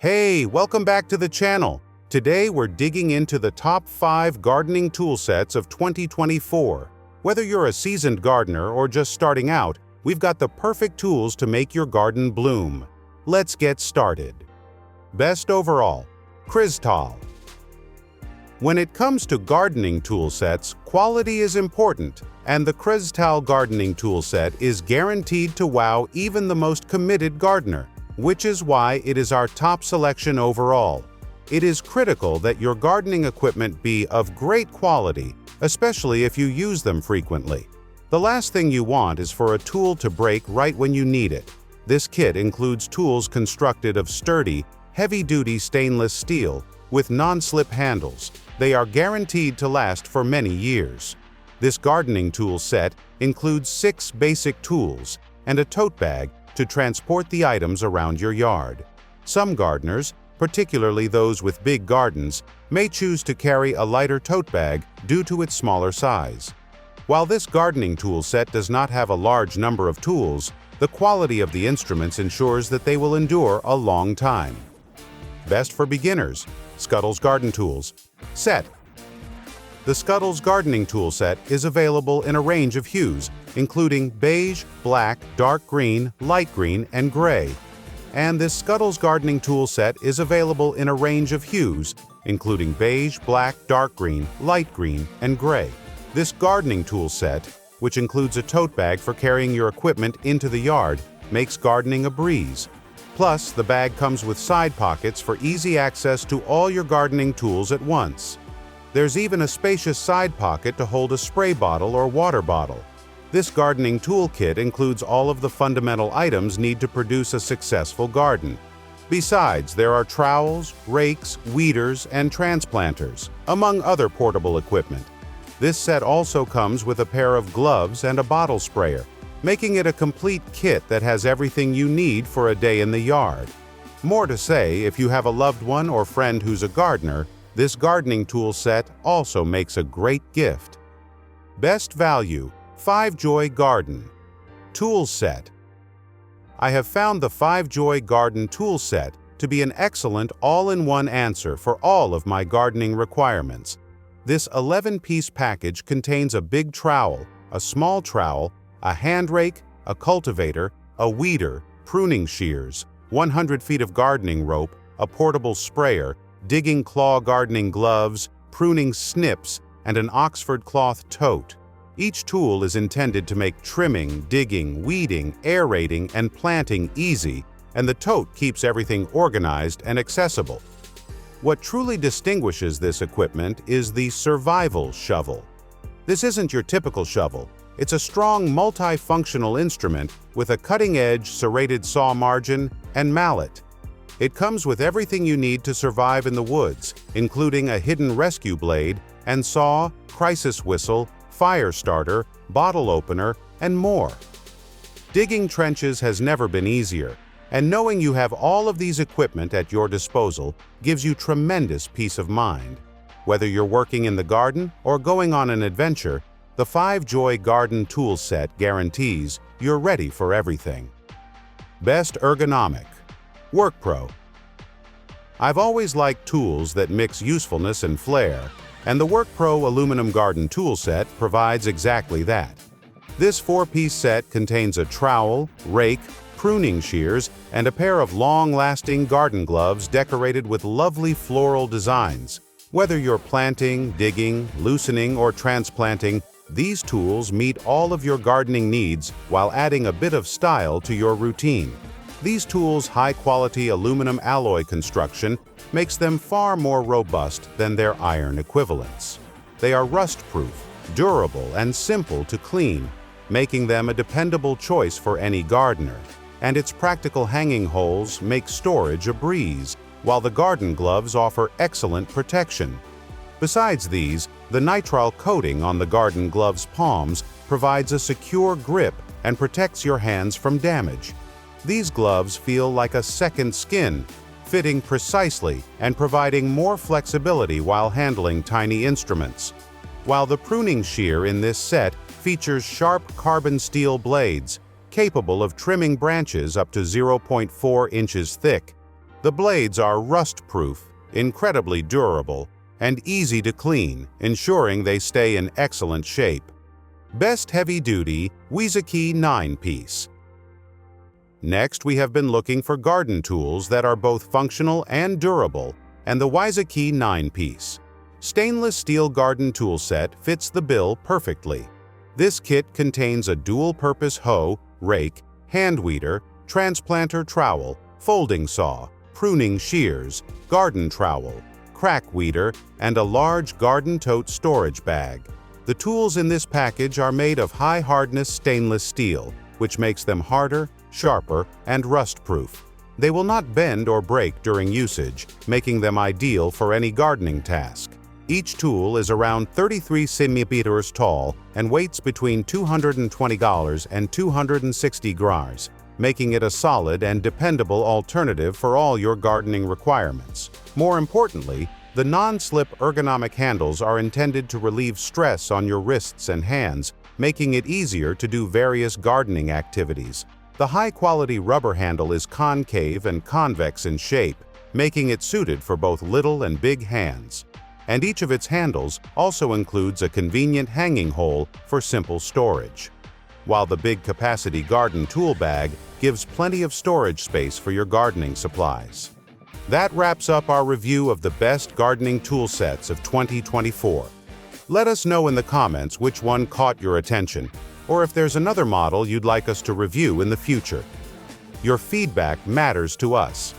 Hey, welcome back to the channel. Today we're digging into the top 5 gardening tool sets of 2024. Whether you're a seasoned gardener or just starting out, we've got the perfect tools to make your garden bloom. Let's get started. Best overall, CHRYZTAL. When it comes to gardening tool sets, quality is important, and the CHRYZTAL gardening tool set is guaranteed to wow even the most committed gardener, which is why it is our top selection overall. It is critical that your gardening equipment be of great quality, especially if you use them frequently. The last thing you want is for a tool to break right when you need it. This kit includes tools constructed of sturdy, heavy-duty stainless steel with non-slip handles. They are guaranteed to last for many years. This gardening tool set includes 6 basic tools and a tote bag to transport the items around your yard. Some gardeners, particularly those with big gardens, may choose to carry a lighter tote bag due to its smaller size. While this gardening tool set does not have a large number of tools, the quality of the instruments ensures that they will endure a long time. Best for beginners, Scuddles Garden Tools Set. The Scuddles Gardening Tool Set is available in a range of hues, including beige, black, dark green, light green, and gray. And this Scuddles Gardening Tool Set is available in a range of hues, including beige, black, dark green, light green, and gray. This gardening tool set, which includes a tote bag for carrying your equipment into the yard, makes gardening a breeze. Plus, the bag comes with side pockets for easy access to all your gardening tools at once. There's even a spacious side pocket to hold a spray bottle or water bottle. This gardening toolkit includes all of the fundamental items needed to produce a successful garden. Besides, there are trowels, rakes, weeders, and transplanters, among other portable equipment. This set also comes with a pair of gloves and a bottle sprayer, making it a complete kit that has everything you need for a day in the yard. More to say, if you have a loved one or friend who's a gardener, this gardening tool set also makes a great gift. Best value, FiveJoy Garden Tool Set. I have found the FiveJoy Garden Tool Set to be an excellent all-in-one answer for all of my gardening requirements. This 11-piece package contains a big trowel, a small trowel, a hand rake, a cultivator, a weeder, pruning shears, 100 feet of gardening rope, a portable sprayer, digging claw gardening gloves, pruning snips, and an Oxford cloth tote. Each tool is intended to make trimming, digging, weeding, aerating, and planting easy, and the tote keeps everything organized and accessible. What truly distinguishes this equipment is the survival shovel. This isn't your typical shovel. It's a strong multifunctional instrument with a cutting-edge serrated saw margin and mallet. It comes with everything you need to survive in the woods, including a hidden rescue blade and saw, crisis whistle, fire starter, bottle opener, and more. Digging trenches has never been easier, and knowing you have all of these equipment at your disposal gives you tremendous peace of mind. Whether you're working in the garden or going on an adventure, the FiveJoy Garden Tool Set guarantees you're ready for everything. Best ergonomic, WORKPRO. I've always liked tools that mix usefulness and flair, and the WORKPRO Aluminum Garden Tool Set provides exactly that. This 4-piece set contains a trowel, rake, pruning shears, and a pair of long-lasting garden gloves decorated with lovely floral designs. Whether you're planting, digging, loosening, or transplanting, these tools meet all of your gardening needs while adding a bit of style to your routine. These tools' high-quality aluminum alloy construction makes them far more robust than their iron equivalents. They are rust-proof, durable, and simple to clean, making them a dependable choice for any gardener. And its practical hanging holes make storage a breeze, while the garden gloves offer excellent protection. Besides these, the nitrile coating on the garden gloves' palms provides a secure grip and protects your hands from damage. These gloves feel like a second skin, fitting precisely and providing more flexibility while handling tiny instruments. While the pruning shear in this set features sharp carbon steel blades, capable of trimming branches up to 0.4 inches thick, The blades are rust-proof, incredibly durable, and easy to clean, ensuring they stay in excellent shape. Best heavy-duty WisaKey 9-piece. Next, we have been looking for garden tools that are both functional and durable, and the WisaKey 9-piece. Stainless steel garden tool set fits the bill perfectly. This kit contains a dual-purpose hoe, rake, hand weeder, transplanter trowel, folding saw, pruning shears, garden trowel, crack weeder, and a large garden tote storage bag. The tools in this package are made of high-hardness stainless steel, which makes them harder, sharper, and rust-proof. They will not bend or break during usage, making them ideal for any gardening task. Each tool is around 33 centimeters tall and weighs between 220 grams and 260 grams, making it a solid and dependable alternative for all your gardening requirements. More importantly, the non-slip ergonomic handles are intended to relieve stress on your wrists and hands, making it easier to do various gardening activities. The high-quality rubber handle is concave and convex in shape, making it suited for both little and big hands. And each of its handles also includes a convenient hanging hole for simple storage. While the big capacity garden tool bag gives plenty of storage space for your gardening supplies. That wraps up our review of the best gardening tool sets of 2024. Let us know in the comments which one caught your attention, or if there's another model you'd like us to review in the future. Your feedback matters to us.